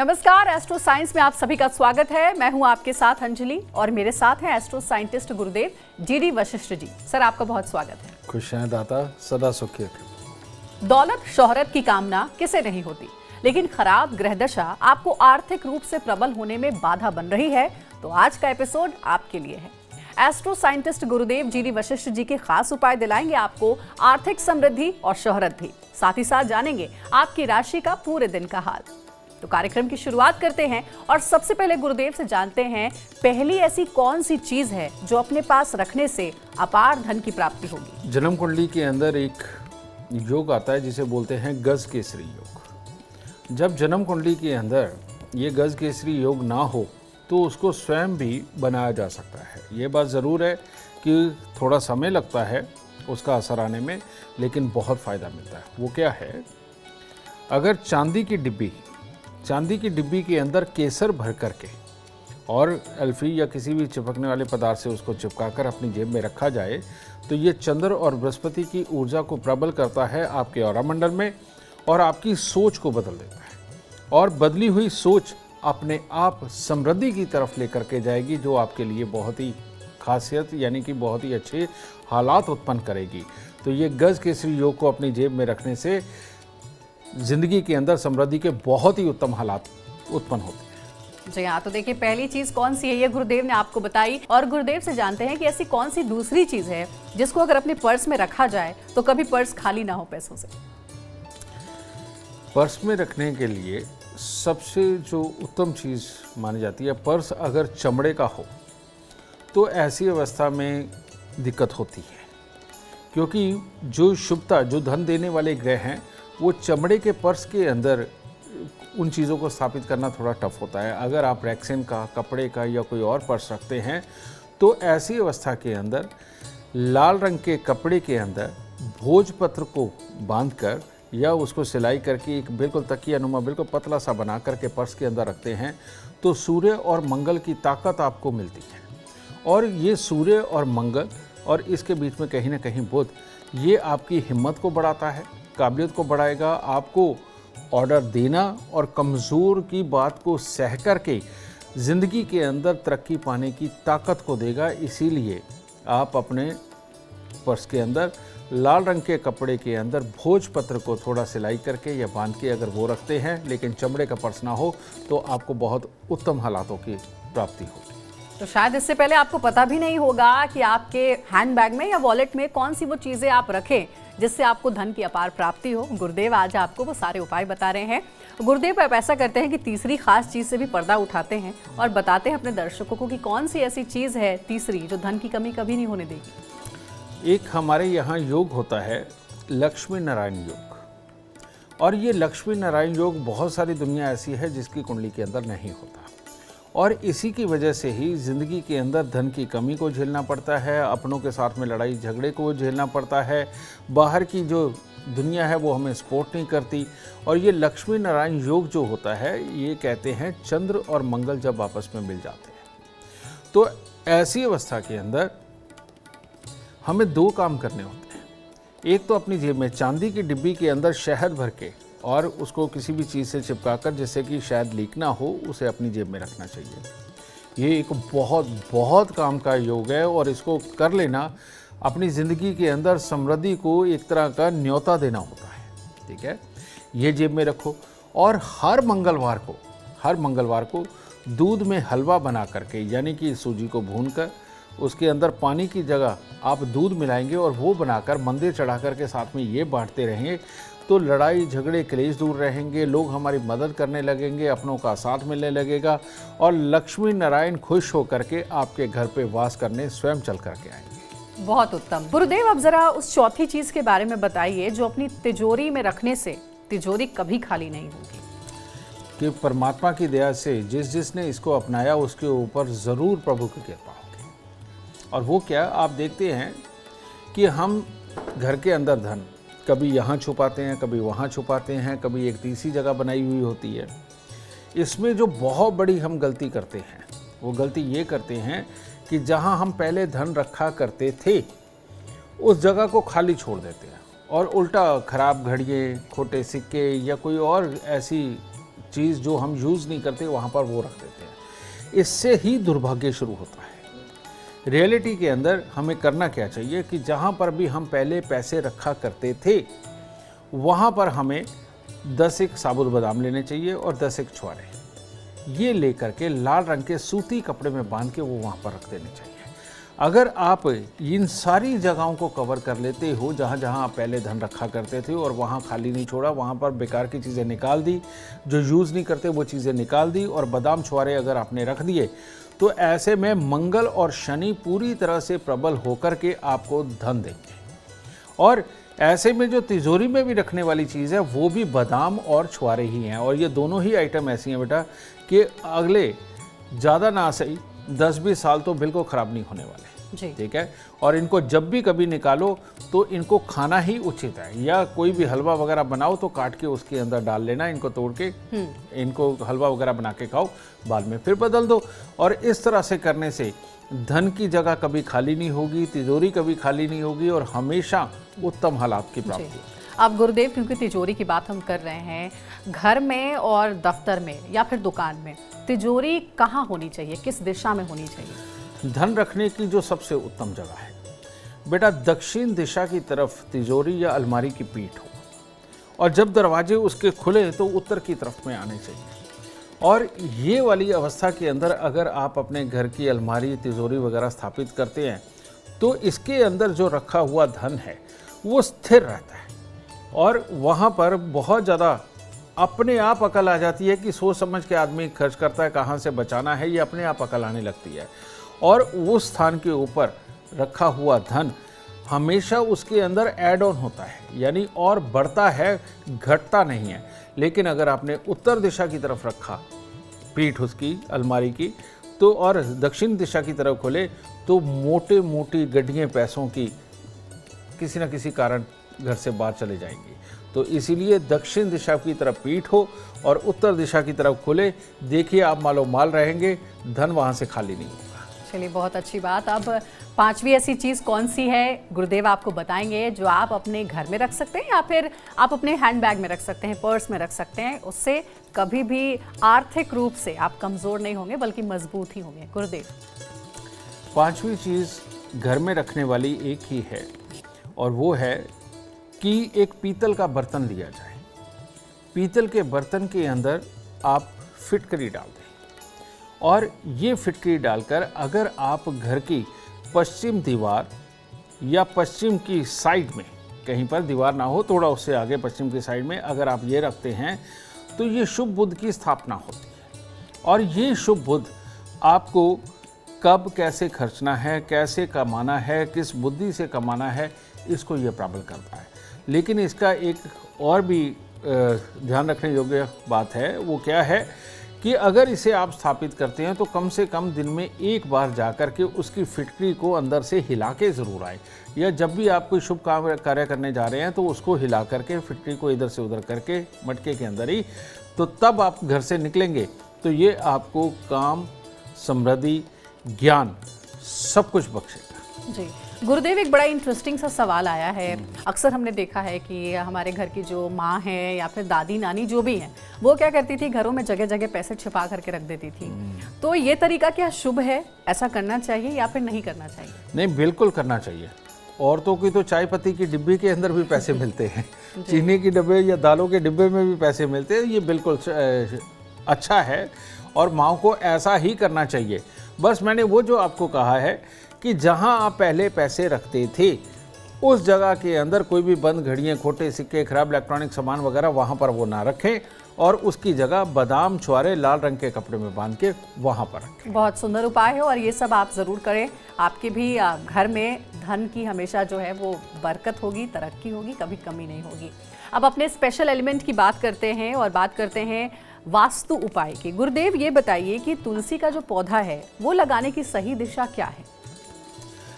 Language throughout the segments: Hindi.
नमस्कार, एस्ट्रो साइंस में आप सभी का स्वागत है। मैं हूं आपके साथ अंजलि और मेरे साथ हैं एस्ट्रो साइंटिस्ट गुरुदेव जीडी वशिष्ठ जी। सर, आपका बहुत स्वागत है। खुश हैं दाता, सदा सुखी रखें। दौलत शोहरत की कामना किसे नहीं होती, लेकिन खराब ग्रह दशा आपको आर्थिक रूप से प्रबल होने में बाधा बन रही है, तो आज का एपिसोड आपके लिए है। एस्ट्रो साइंटिस्ट गुरुदेव जीडी वशिष्ठ जी के खास उपाय दिलाएंगे आपको आर्थिक समृद्धि और शोहरत भी। साथ ही साथ जानेंगे आपकी राशि का पूरे दिन का हाल। तो कार्यक्रम की शुरुआत करते हैं और सबसे पहले गुरुदेव से जानते हैं, पहली ऐसी कौन सी चीज है जो अपने पास रखने से अपार धन की प्राप्ति होगी। जन्म कुंडली के अंदर एक योग आता है जिसे बोलते हैं गज केसरी योग। जब जन्म कुंडली के अंदर ये गज केसरी योग ना हो तो उसको स्वयं भी बनाया जा सकता है। ये बात ज़रूर है कि थोड़ा समय लगता है उसका असर आने में, लेकिन बहुत फ़ायदा मिलता है। वो क्या है, अगर चांदी की डिब्बी के अंदर केसर भर करके और अल्फी या किसी भी चिपकने वाले पदार्थ से उसको चिपकाकर अपनी जेब में रखा जाए तो ये चंद्र और बृहस्पति की ऊर्जा को प्रबल करता है आपके ऑरा मंडल में और आपकी सोच को बदल देता है। और बदली हुई सोच अपने आप समृद्धि की तरफ लेकर के जाएगी, जो आपके लिए बहुत ही खासियत यानी कि बहुत ही अच्छे हालात उत्पन्न करेगी। तो ये गज केसरी योग को अपनी जेब में रखने से जिंदगी के अंदर समृद्धि के बहुत ही उत्तम हालात उत्पन्न होते हैं। जी हाँ, तो देखिए पहली चीज कौन सी है ये गुरुदेव ने आपको बताई, और गुरुदेव से जानते हैं कि ऐसी कौन सी दूसरी चीज है जिसको अगर अपने पर्स में रखा जाए तो कभी पर्स खाली ना हो पैसों से। पर्स में रखने के लिए सबसे जो उत्तम चीज़ मानी जाती है, पर्स अगर चमड़े का हो तो ऐसी अवस्था में दिक्कत होती है, क्योंकि जो शुभता, जो धन देने वाले ग्रह हैं, वो चमड़े के पर्स के अंदर उन चीज़ों को स्थापित करना थोड़ा टफ होता है। अगर आप रैक्सिन का, कपड़े का या कोई और पर्स रखते हैं तो ऐसी अवस्था के अंदर लाल रंग के कपड़े के अंदर भोजपत्र को बांधकर या उसको सिलाई करके एक बिल्कुल तकिया नुमा बिल्कुल पतला सा बना करके पर्स के अंदर रखते हैं तो सूर्य और मंगल की ताकत आपको मिलती है। और ये सूर्य और मंगल और इसके बीच में कहीं ना कहीं बुध, ये आपकी हिम्मत को बढ़ाता है, काबिलियत को बढ़ाएगा, आपको ऑर्डर देना और कमज़ोर की बात को सह करके ज़िंदगी के अंदर तरक्की पाने की ताकत को देगा। इसीलिए आप अपने पर्स के अंदर लाल रंग के कपड़े के अंदर भोजपत्र को थोड़ा सिलाई करके या बांध के अगर वो रखते हैं, लेकिन चमड़े का पर्स ना हो, तो आपको बहुत उत्तम हालातों की प्राप्ति होगी। तो शायद इससे पहले आपको पता भी नहीं होगा कि आपके हैंडबैग में या वॉलेट में कौन सी वो चीजें आप रखें जिससे आपको धन की अपार प्राप्ति हो। गुरुदेव आज आपको वो सारे उपाय बता रहे हैं। गुरुदेव आप ऐसा करते हैं कि तीसरी खास चीज से भी पर्दा उठाते हैं और बताते हैं अपने दर्शकों को कि कौन सी ऐसी चीज है तीसरी जो धन की कमी कभी नहीं होने देगी। एक हमारे यहाँ योग होता है लक्ष्मी नारायण योग, और ये लक्ष्मी नारायण योग बहुत सारी दुनिया ऐसी है जिसकी कुंडली के अंदर नहीं होता, और इसी की वजह से ही ज़िंदगी के अंदर धन की कमी को झेलना पड़ता है, अपनों के साथ में लड़ाई झगड़े को झेलना पड़ता है, बाहर की जो दुनिया है वो हमें सपोर्ट नहीं करती। और ये लक्ष्मी नारायण योग जो होता है, ये कहते हैं चंद्र और मंगल जब आपस में मिल जाते हैं तो ऐसी अवस्था के अंदर हमें दो काम करने होते हैं। एक तो अपनी जेब में चांदी की डिब्बी के अंदर शहद भर के और उसको किसी भी चीज़ से चिपकाकर, जिससे कि शायद लीक ना हो, उसे अपनी जेब में रखना चाहिए। ये एक बहुत काम का योग है और इसको कर लेना अपनी ज़िंदगी के अंदर समृद्धि को एक तरह का न्योता देना होता है। ठीक है, ये जेब में रखो और हर मंगलवार को दूध में हलवा बना करके, यानी कि सूजी को भूनकर उसके अंदर पानी की जगह आप दूध मिलाएंगे और वो बनाकर मंदिर चढ़ा कर के साथ में ये बांटते रहेंगे, तो लड़ाई झगड़े क्लेश दूर रहेंगे, लोग हमारी मदद करने लगेंगे, अपनों का साथ मिलने लगेगा और लक्ष्मी नारायण खुश होकर के आपके घर पे वास करने स्वयं चल करके आएंगे। बहुत उत्तम। गुरुदेव अब जरा उस चौथी चीज के बारे में बताइए जो अपनी तिजोरी में रखने से तिजोरी कभी खाली नहीं होगी। कि परमात्मा की दया से जिसने इसको अपनाया उसके ऊपर ज़रूर प्रभु की कृपा होगी। और वो क्या, आप देखते हैं कि हम घर के अंदर धन कभी यहाँ छुपाते हैं, कभी वहाँ छुपाते हैं, कभी एक तीसरी जगह बनाई हुई होती है। इसमें जो बहुत बड़ी हम गलती करते हैं, वो गलती ये करते हैं कि जहाँ हम पहले धन रखा करते थे उस जगह को खाली छोड़ देते हैं और उल्टा खराब घड़ियाँ, खोटे सिक्के या कोई और ऐसी चीज़ जो हम यूज़ नहीं करते वहाँ पर वो रख देते हैं। इससे ही दुर्भाग्य शुरू होता है। रियलिटी के अंदर हमें करना क्या चाहिए कि जहाँ पर भी हम पहले पैसे रखा करते थे वहाँ पर हमें 10 एक साबुत बादाम लेने चाहिए और 10 एक छुआरे, ये लेकर के लाल रंग के सूती कपड़े में बांध के वो वहाँ पर रख देने चाहिए। अगर आप इन सारी जगहों को कवर कर लेते हो जहाँ जहाँ आप पहले धन रखा करते थे और वहाँ खाली नहीं छोड़ा, वहाँ पर बेकार की चीज़ें निकाल दी, जो यूज़ नहीं करते वो चीज़ें निकाल दी और बादाम छुआरे अगर आपने रख दिए, तो ऐसे में मंगल और शनि पूरी तरह से प्रबल होकर के आपको धन देंगे। और ऐसे में जो तिजोरी में भी रखने वाली चीज़ है वो भी बादाम और छुआरे ही हैं। और ये दोनों ही आइटम ऐसी हैं बेटा कि अगले ज़्यादा ना सही 10-20 साल तो बिल्कुल ख़राब नहीं होने वाले। ठीक है। और इनको जब भी कभी निकालो तो इनको खाना ही उचित है, या कोई भी हलवा वगैरह बनाओ तो काट के उसके अंदर डाल लेना, इनको तोड़ के इनको हलवा वगैरह बना के खाओ, बाद में फिर बदल दो। और इस तरह से करने से धन की जगह कभी खाली नहीं होगी, तिजोरी कभी खाली नहीं होगी और हमेशा उत्तम हालात की प्राप्ति होगी। अब गुरुदेव, क्योंकि तिजोरी की बात हम कर रहे हैं, घर में और दफ्तर में या फिर दुकान में तिजोरी कहाँ होनी चाहिए, किस दिशा में होनी चाहिए? धन रखने की जो सबसे उत्तम जगह है बेटा, दक्षिण दिशा की तरफ तिजोरी या अलमारी की पीठ हो, और जब दरवाजे उसके खुले तो उत्तर की तरफ में आने चाहिए। और ये वाली अवस्था के अंदर अगर आप अपने घर की अलमारी तिजोरी वगैरह स्थापित करते हैं तो इसके अंदर जो रखा हुआ धन है वो स्थिर रहता है और वहाँ पर बहुत ज़्यादा अपने आप अकल आ जाती है कि सोच समझ के आदमी खर्च करता है, कहाँ से बचाना है, ये अपने आप अकल आने लगती है। और उस स्थान के ऊपर रखा हुआ धन हमेशा उसके अंदर ऐड ऑन होता है, यानी और बढ़ता है, घटता नहीं है। लेकिन अगर आपने उत्तर दिशा की तरफ रखा पीठ उसकी अलमारी की तो, और दक्षिण दिशा की तरफ खोले तो मोटे मोटी गड्डियाँ पैसों की किसी न किसी कारण घर से बाहर चले जाएंगी। तो इसीलिए दक्षिण दिशा की तरफ पीठ हो और उत्तर दिशा की तरफ खुले, देखिए आप मालो माल रहेंगे, धन वहाँ से खाली नहीं होगा। चलिए, बहुत अच्छी बात। अब पांचवी ऐसी चीज़ कौन सी है गुरुदेव आपको बताएंगे जो आप अपने घर में रख सकते हैं या फिर आप अपने हैंडबैग में रख सकते हैं, पर्स में रख सकते हैं, उससे कभी भी आर्थिक रूप से आप कमज़ोर नहीं होंगे बल्कि मजबूत ही होंगे। गुरुदेव, पांचवी चीज़ घर में रखने वाली एक ही है और वो है कि एक पीतल का बर्तन लिया जाए। पीतल के बर्तन के अंदर आप फिटकरी डाल दें और ये फिटकरी डालकर अगर आप घर की पश्चिम दीवार या पश्चिम की साइड में, कहीं पर दीवार ना हो थोड़ा उससे आगे पश्चिम की साइड में अगर आप ये रखते हैं तो ये शुभ बुध की स्थापना होती है। और ये शुभ बुध आपको कब कैसे खर्चना है, कैसे कमाना है, किस बुद्धि से कमाना है, इसको ये प्रबल करता है। लेकिन इसका एक और भी ध्यान रखने योग्य बात है, वो क्या है कि अगर इसे आप स्थापित करते हैं तो कम से कम दिन में एक बार जाकर के उसकी फिटकरी को अंदर से हिला के ज़रूर आए, या जब भी आप कोई शुभ काम कार्य करने जा रहे हैं तो उसको हिला करके फिटकरी को इधर से उधर करके मटके के अंदर ही, तो तब आप घर से निकलेंगे तो ये आपको काम, समृद्धि, ज्ञान सब कुछ बख्शेगा। जी गुरुदेव, एक बड़ा इंटरेस्टिंग सा सवाल आया है। अक्सर हमने देखा है कि हमारे घर की जो माँ है या फिर दादी नानी जो भी हैं, वो क्या करती थी, घरों में जगह जगह पैसे छिपा करके रख देती थी। तो ये तरीका क्या शुभ है, ऐसा करना चाहिए या फिर नहीं करना चाहिए? नहीं, बिल्कुल करना चाहिए। औरतों की तो चाय पत्ती की डिब्बी के अंदर भी पैसे मिलते हैं, चीनी की डिब्बे या दालों के डिब्बे में भी पैसे मिलते हैं, ये बिल्कुल अच्छा है और माँ को ऐसा ही करना चाहिए। बस मैंने वो जो आपको कहा है कि जहां आप पहले पैसे रखते थे उस जगह के अंदर कोई भी बंद घड़ियां, खोटे सिक्के, खराब इलेक्ट्रॉनिक सामान वगैरह वहां पर वो ना रखें और उसकी जगह बादाम छुआरे लाल रंग के कपड़े में बांध के वहां पर रखें। बहुत सुंदर उपाय है और ये सब आप ज़रूर करें। आपके भी घर में धन की हमेशा जो है वो बरकत होगी, तरक्की होगी, कभी कमी नहीं होगी। अब अपने स्पेशल एलिमेंट की बात करते हैं और बात करते हैं वास्तु उपाय की। गुरुदेव, ये बताइए कि तुलसी का जो पौधा है वो लगाने की सही दिशा क्या है?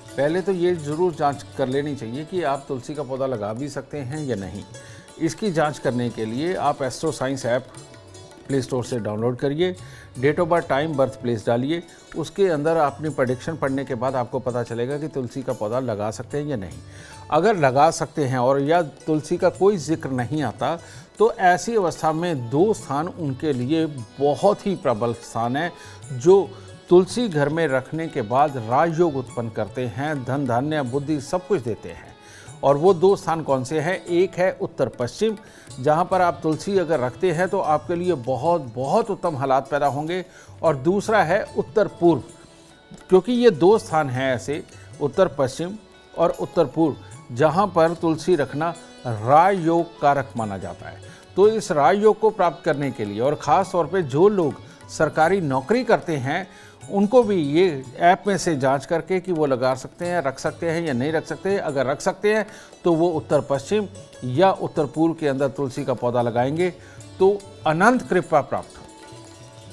पहले तो ये ज़रूर जांच कर लेनी चाहिए कि आप तुलसी का पौधा लगा भी सकते हैं या नहीं। इसकी जांच करने के लिए आप Astro Science app Play Store से डाउनलोड करिए, date of birth, time, birth place डालिए, उसके अंदर अपनी प्रेडिक्शन पढ़ने के बाद आपको पता चलेगा कि तुलसी का पौधा लगा सकते हैं या नहीं। अगर लगा सकते हैं और या तुलसी का कोई जिक्र नहीं आता तो ऐसी अवस्था में 2 स्थान उनके लिए बहुत ही प्रबल स्थान है जो तुलसी घर में रखने के बाद राजयोग उत्पन्न करते हैं, धन धान्य बुद्धि सब कुछ देते हैं। और वो 2 स्थान कौन से हैं? एक है उत्तर पश्चिम, जहाँ पर आप तुलसी अगर रखते हैं तो आपके लिए बहुत बहुत उत्तम हालात पैदा होंगे, और दूसरा है उत्तर पूर्व, क्योंकि ये 2 स्थान हैं ऐसे, उत्तर पश्चिम और उत्तर पूर्व, जहाँ पर तुलसी रखना राजयोग कारक माना जाता है। तो इस राजयोग को प्राप्त करने के लिए, और ख़ास तौर पे जो लोग सरकारी नौकरी करते हैं, उनको भी ये ऐप में से जांच करके कि वो लगा सकते हैं, रख सकते हैं या नहीं रख सकते। अगर रख सकते हैं तो वो उत्तर पश्चिम या उत्तर पूर्व के अंदर तुलसी का पौधा लगाएंगे तो अनंत कृपा प्राप्त हो।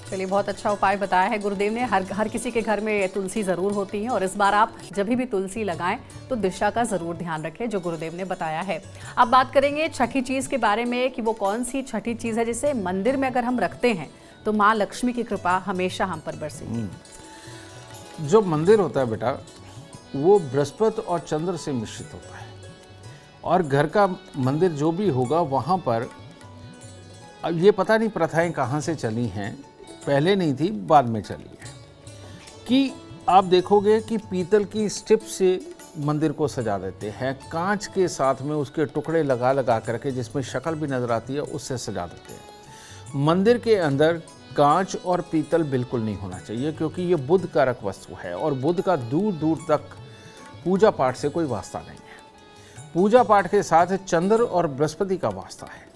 चलिए, बहुत अच्छा उपाय बताया है गुरुदेव ने। हर किसी के घर में तुलसी ज़रूर होती है, और इस बार आप जब भी तुलसी लगाएं तो दिशा का ज़रूर ध्यान रखें, जो गुरुदेव ने बताया है। अब बात करेंगे छठी चीज़ के बारे में कि वो कौन सी छठी चीज़ है जिसे मंदिर में अगर हम रखते हैं तो माँ लक्ष्मी की कृपा हमेशा हम पर बरसेगी। जो मंदिर होता है बेटा, वो बृहस्पति और चंद्र से मिश्रित होता है, और घर का मंदिर जो भी होगा वहाँ पर, अब ये पता नहीं प्रथाएं कहाँ से चली हैं, पहले नहीं थी बाद में चली है, कि आप देखोगे कि पीतल की स्टिप से मंदिर को सजा देते हैं, कांच के साथ में उसके टुकड़े लगा लगा करके जिसमें शक्ल भी नज़र आती है उससे सजा देते हैं। मंदिर के अंदर कांच और पीतल बिल्कुल नहीं होना चाहिए, क्योंकि ये बुध कारक वस्तु है, और बुध का दूर दूर तक पूजा पाठ से कोई वास्ता नहीं है। पूजा पाठ के साथ चंद्र और बृहस्पति का वास्ता है।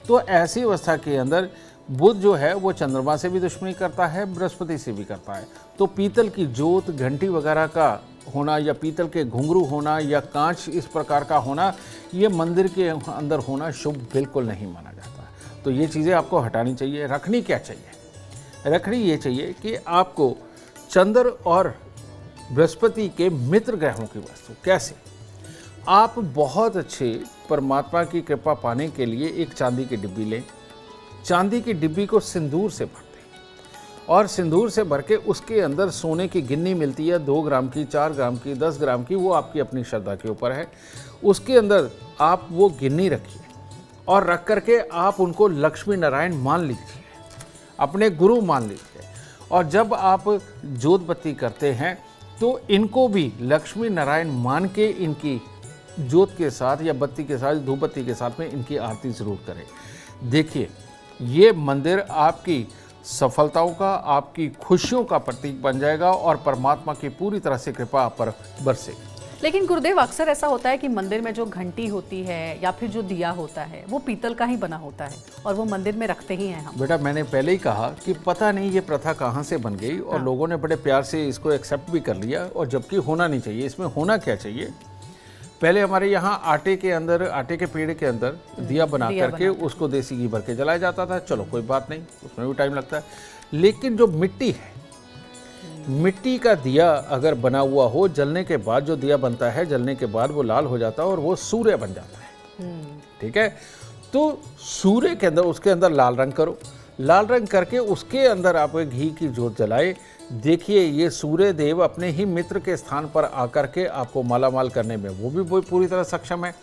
तो ऐसी अवस्था के अंदर बुध जो है वो चंद्रमा से भी दुश्मनी करता है, बृहस्पति से भी करता है। तो पीतल की जोत, घंटी वगैरह का होना, या पीतल के घुंघरू होना, या कांच इस प्रकार का होना, ये मंदिर के अंदर होना शुभ बिल्कुल नहीं माना जाता। तो ये चीज़ें आपको हटानी चाहिए। रखनी क्या चाहिए? रखनी ये चाहिए कि आपको चंद्र और बृहस्पति के मित्र ग्रहों की वस्तु। कैसे? आप बहुत अच्छे परमात्मा की कृपा पाने के लिए एक चांदी की डिब्बी लें, चांदी की डिब्बी को सिंदूर से भर दें, और सिंदूर से भर के उसके अंदर सोने की गिन्नी मिलती है, 2 ग्राम की, 4 ग्राम की, 10 ग्राम की, वो आपकी अपनी श्रद्धा के ऊपर है। उसके अंदर आप वो गिन्नी रखिए, और रख करके आप उनको लक्ष्मी नारायण मान लीजिए, अपने गुरु मान लीजिए। और जब आप जोत बत्ती करते हैं तो इनको भी लक्ष्मी नारायण मान के इनकी जोत के साथ या बत्ती के साथ, धूप बत्ती के साथ में इनकी आरती ज़रूर करें। देखिए, ये मंदिर आपकी सफलताओं का, आपकी खुशियों का प्रतीक बन जाएगा, और परमात्मा की पूरी तरह से कृपा आप पर बरसेगी। लेकिन गुरुदेव, अक्सर ऐसा होता है कि मंदिर में जो घंटी होती है या फिर जो दिया होता है वो पीतल का ही बना होता है, और वो मंदिर में रखते ही हैं हम। बेटा, मैंने पहले ही कहा कि पता नहीं ये प्रथा कहाँ से बन गई, और लोगों ने बड़े प्यार से इसको एक्सेप्ट भी कर लिया, और जबकि होना नहीं चाहिए। इसमें होना क्या चाहिए? पहले हमारे यहाँ आटे के अंदर, आटे के पेड़ के अंदर दिया बना करके उसको देसी घी भर के जलाया जाता था। चलो कोई बात नहीं, उसमें भी टाइम लगता है। लेकिन जो मिट्टी है, मिट्टी का दिया अगर बना हुआ हो, जलने के बाद जो दिया बनता है, जलने के बाद वो लाल हो जाता है और वो सूर्य बन जाता है। ठीक है? तो सूर्य के अंदर, उसके अंदर लाल रंग करो, लाल रंग करके उसके अंदर आप घी की जोत जलाए। देखिए, ये सूर्य देव अपने ही मित्र के स्थान पर आकर के आपको मालामाल करने में वो भी पूरी तरह सक्षम है।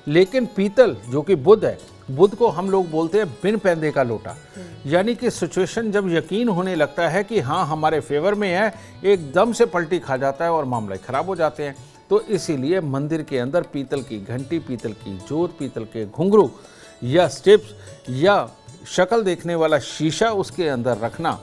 लेकिन पीतल जो कि बुध है, बुध को हम लोग बोलते हैं बिन पैंदे का लोटा, यानी कि सिचुएशन जब यकीन होने लगता है कि हाँ हमारे फेवर में है, एकदम से पलटी खा जाता है और मामले खराब हो जाते हैं। तो इसीलिए मंदिर के अंदर पीतल की घंटी, पीतल की जोत, पीतल के घुंघरू या स्टिप्स या शक्ल देखने वाला शीशा उसके अंदर रखना,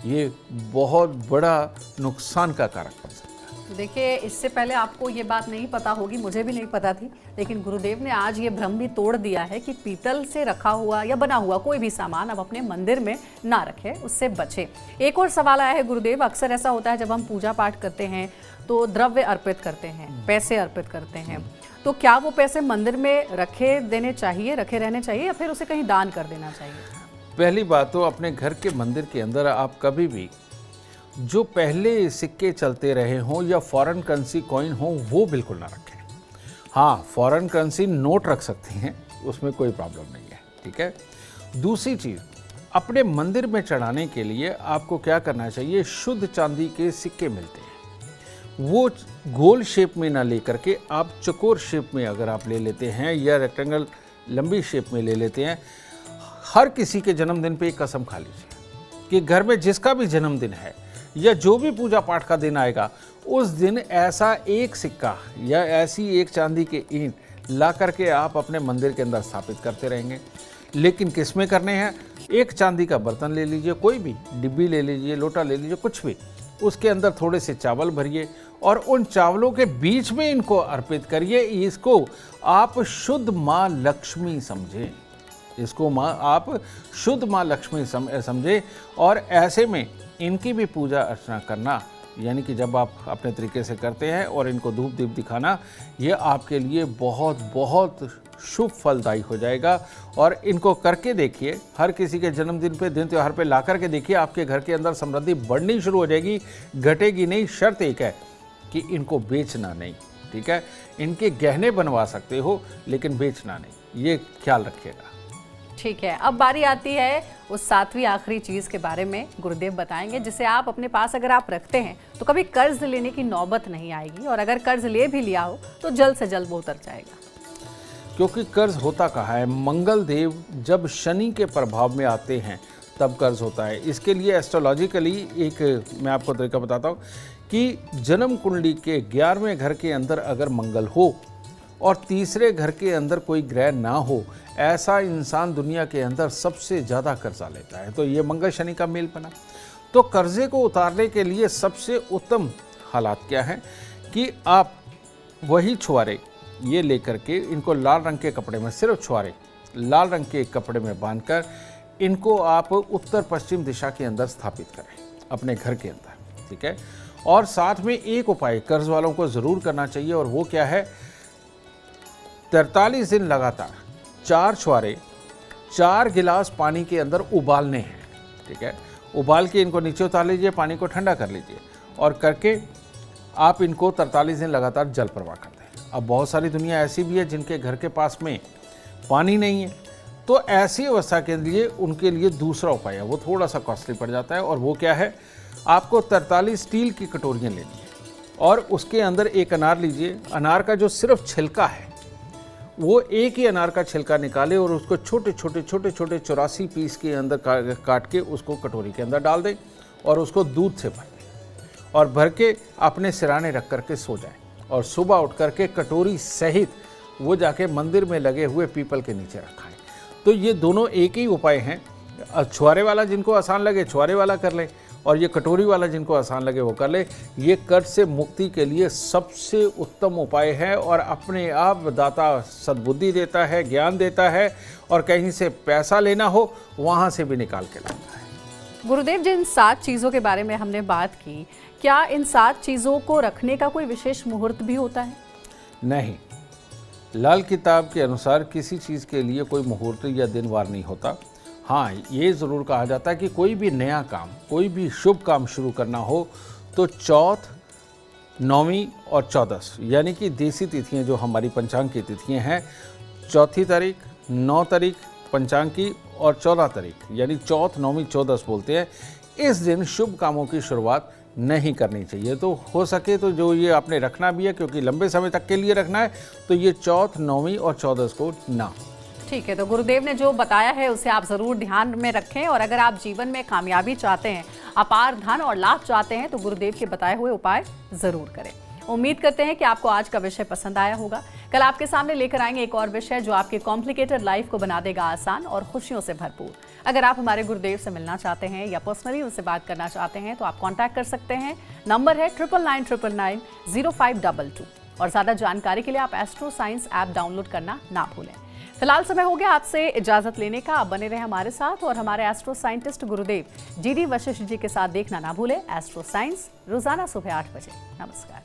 ये बहुत बड़ा नुकसान का कारक बन सकता है। देखिए, इससे पहले आपको ये बात नहीं पता होगी, मुझे भी नहीं पता थी, लेकिन गुरुदेव ने आज ये भ्रम भी तोड़ दिया है कि पीतल से रखा हुआ या बना हुआ कोई भी सामान अब अपने मंदिर में ना रखें, उससे बचें। एक और सवाल आया है गुरुदेव, अक्सर ऐसा होता है जब हम पूजा पाठ करते हैं तो द्रव्य अर्पित करते हैं, पैसे अर्पित करते हैं, तो क्या वो पैसे मंदिर में रखे रहने चाहिए, या फिर उसे कहीं दान कर देना चाहिए? पहली बात तो अपने घर के मंदिर के अंदर आप कभी भी जो पहले सिक्के चलते रहे हों या फॉरेन करेंसी कॉइन हो, वो बिल्कुल ना रखें। हाँ, फॉरेन करेंसी नोट रख सकते हैं, उसमें कोई प्रॉब्लम नहीं है। ठीक है? दूसरी चीज़, अपने मंदिर में चढ़ाने के लिए आपको क्या करना चाहिए, शुद्ध चांदी के सिक्के मिलते हैं, वो गोल शेप में ना लेकर के आप चौकोर शेप में अगर आप ले लेते हैं या रेक्टेंगल लंबी शेप में ले लेते हैं, हर किसी के जन्मदिन पे एक कसम खा लीजिए कि घर में जिसका भी जन्मदिन है या जो भी पूजा पाठ का दिन आएगा उस दिन ऐसा एक सिक्का या ऐसी एक चांदी के ईंट ला करके आप अपने मंदिर के अंदर स्थापित करते रहेंगे। लेकिन किस में करने हैं, एक चांदी का बर्तन ले लीजिए, कोई भी डिब्बी ले लीजिए, लोटा ले लीजिए, कुछ भी, उसके अंदर थोड़े से चावल भरिए और उन चावलों के बीच में इनको अर्पित करिए। इसको आप शुद्ध माँ लक्ष्मी समझें, इसको आप शुद्ध माँ लक्ष्मी समझें और ऐसे में इनकी भी पूजा अर्चना करना, यानी कि जब आप अपने तरीके से करते हैं और इनको धूप दीप दिखाना, ये आपके लिए बहुत बहुत शुभ फलदायी हो जाएगा। और इनको करके देखिए, हर किसी के जन्मदिन पे, दिन त्योहार पे ला करके देखिए, आपके घर के अंदर समृद्धि बढ़नी शुरू हो जाएगी, घटेगी नहीं। शर्त एक है कि इनको बेचना नहीं, ठीक है। इनके गहने बनवा सकते हो लेकिन बेचना नहीं, ये ख्याल रखिएगा। ठीक है, अब बारी आती है उस सातवीं आखिरी चीज के बारे में गुरुदेव बताएंगे, जिसे आप अपने पास अगर आप रखते हैं तो कभी कर्ज लेने की नौबत नहीं आएगी, और अगर कर्ज ले भी लिया हो तो जल्द से जल्द वो उतर जाएगा। क्योंकि कर्ज होता कहाँ है, मंगल देव जब शनि के प्रभाव में आते हैं तब कर्ज होता है। इसके लिए एस्ट्रोलॉजिकली एक मैं आपको तरीका बताता हूँ कि जन्म कुंडली के 11वें घर के अंदर अगर मंगल हो और तीसरे घर के अंदर कोई ग्रह ना हो, ऐसा इंसान दुनिया के अंदर सबसे ज़्यादा कर्जा लेता है। तो ये मंगल शनि का मेल बना। तो कर्जे को उतारने के लिए सबसे उत्तम हालात क्या है कि आप वही छुआरे ये लेकर के इनको लाल रंग के कपड़े में, सिर्फ छुआरे लाल रंग के कपड़े में बांधकर इनको आप उत्तर पश्चिम दिशा के अंदर स्थापित करें अपने घर के अंदर, ठीक है। और साथ में एक उपाय कर्ज वालों को ज़रूर करना चाहिए, और वो क्या है, 43 दिन लगातार 4 छुआरे 4 गिलास पानी के अंदर उबालने हैं, ठीक है। उबाल के इनको नीचे उतार लीजिए, पानी को ठंडा कर लीजिए और करके आप इनको 43 दिन लगातार जल प्रवाह कर दें। अब बहुत सारी दुनिया ऐसी भी है जिनके घर के पास में पानी नहीं है, तो ऐसी अवस्था के लिए उनके लिए दूसरा उपाय है, वो थोड़ा सा कॉस्टली पड़ जाता है, और वो क्या है, आपको 43 स्टील की कटोरियाँ लेनी है और उसके अंदर एक अनार लीजिए। अनार का जो सिर्फ छिलका है, वो एक ही अनार का छिलका निकाले और उसको छोटे छोटे 84 पीस के अंदर काट के उसको कटोरी के अंदर डाल दें और उसको दूध से भर दें और भर के अपने सिराने रख करके सो जाएं, और सुबह उठ करके कटोरी सहित वो जाके मंदिर में लगे हुए पीपल के नीचे रखाएं। तो ये दोनों एक ही उपाय हैं। छुआरे वाला जिनको आसान लगे छुआरे वाला कर लें, और ये कटोरी वाला जिनको आसान लगे वो कर ले। ये कर्ज से मुक्ति के लिए सबसे उत्तम उपाय है, और अपने आप दाता सद्बुद्धि देता है, ज्ञान देता है, और कहीं से पैसा लेना हो वहाँ से भी निकाल के लाता है। गुरुदेव, जिन 7 चीज़ों के बारे में हमने बात की, क्या इन 7 चीज़ों को रखने का कोई विशेष मुहूर्त भी होता है? नहीं, लाल किताब के अनुसार किसी चीज़ के लिए कोई मुहूर्त या दिन वार नहीं होता। हाँ, ये ज़रूर कहा जाता है कि कोई भी नया काम, कोई भी शुभ काम शुरू करना हो तो चौथ, 9वीं और 14, यानी कि देसी तिथियाँ जो हमारी पंचांग की तिथियाँ हैं, 4 तारीख, 9 तारीख पंचांग की और 14 तारीख, यानी चौथ, 9वीं, 14 बोलते हैं, इस दिन शुभ कामों की शुरुआत नहीं करनी चाहिए। तो हो सके तो जो ये आपने रखना भी है, क्योंकि लंबे समय तक के लिए रखना है, तो ये चौथ, 9वीं और 14 को ना। ठीक है, तो गुरुदेव ने जो बताया है उसे आप ज़रूर ध्यान में रखें, और अगर आप जीवन में कामयाबी चाहते हैं, अपार धन और लाभ चाहते हैं, तो गुरुदेव के बताए हुए उपाय ज़रूर करें। उम्मीद करते हैं कि आपको आज का विषय पसंद आया होगा। कल आपके सामने लेकर आएंगे एक और विषय जो आपके कॉम्प्लिकेटेड लाइफ को बना देगा आसान और खुशियों से भरपूर। अगर आप हमारे गुरुदेव से मिलना चाहते हैं या पर्सनली उनसे बात करना चाहते हैं तो आप कांटेक्ट कर सकते हैं। नंबर है 9999990522, और ज़्यादा जानकारी के लिए आप एस्ट्रो साइंस ऐप डाउनलोड करना ना भूलें। फिलहाल समय हो गया आपसे इजाजत लेने का। आप बने रहे हमारे साथ, और हमारे एस्ट्रो साइंटिस्ट गुरुदेव GD वशिष्ठ जी के साथ देखना ना भूलें एस्ट्रो साइंस, रोजाना सुबह 8 बजे। नमस्कार।